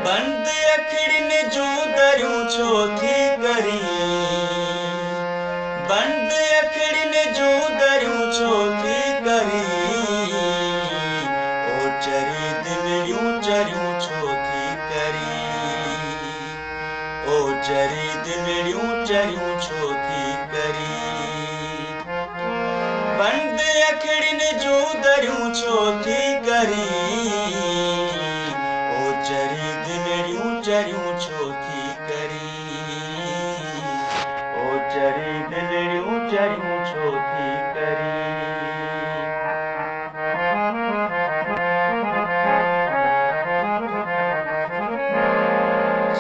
बंद अखड़ियुनि जूं दरियूं छो थी करी बंद अखड़ियुनि जूं दरियूं छो थी करी ओ चरी दिलड़ियूं चरियूं छो थी करी ओ चरी दिलड़ियूं चरियूं छो थी करी बंद अखड़ियुनि जूं दरियूं छो थी करी ओ चरी दिलड़ियूं चरियूं छो थी करी ओ चरी दिलड़ियूं चरियूं छो थी करी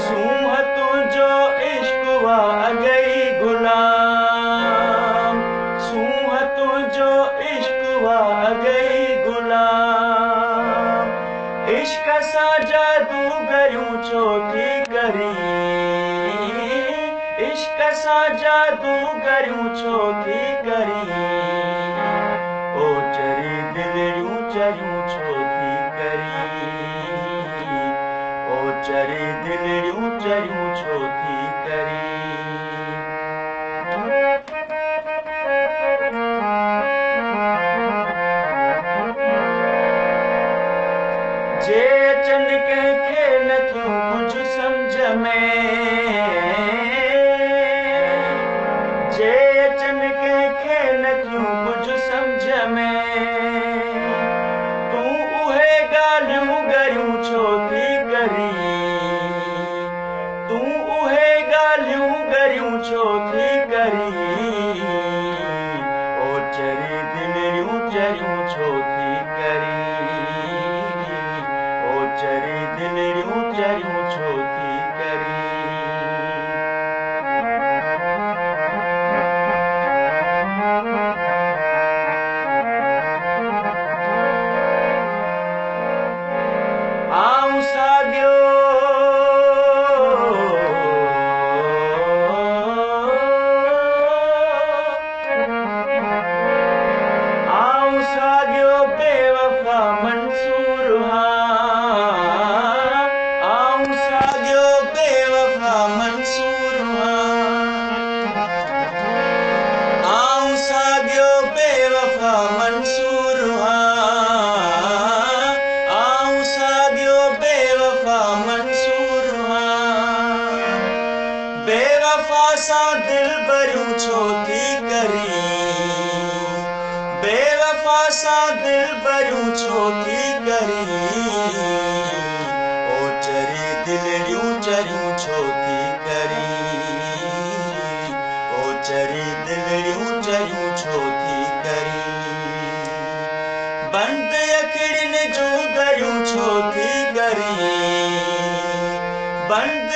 सूंह तुंहिंजो इश्क वा अगई गुलाम सूंह तुंहिंजो इश्क वा अगई गुलाम इश्क सां जादूगरियूं छो थी करी इश्क सां जादूगरियूं छो थी करी ओ चरी दिलड़ियूं चरियूं छो थी करी ओ चरी दिलड़ियूं चरियूं छो थी करी जे अचनि कंहिंखे नथियूं कुझु सम्झ में जे अचनि कंहिंखे नथियूं कुझु सम्झ में तूं उहे ॻाल्हियूं ॻरियूं छो थी करी तूं उहे ॻाल्हियूं ॻरियूं छो थी करी ओ चरी दिलड़ियूं चरियूं छो थी करी ओ चरी दिलड़ियूं चरियूं छो थी करी आऊं साॻियो आऊं साॻियो बेवफ़ा मंसूर आऊं साॻियो बेवफ़ा मंसूर आऊं साॻियो बेवफ़ा मंसूर आऊं साॻियो बेवफ़ा मंसूर बेवफ़ा सां दिल भरियूं छो थी करी बेवफ़ा सां दिल भरियूं छो थी करी ओ चरी दिलड़ियूं चरियूं छो थी करी ओ चरी दिलड़ियूं चरियूं छो थी करी बंद अखड़ियुनि जूं दरियूं छो थी करी बंद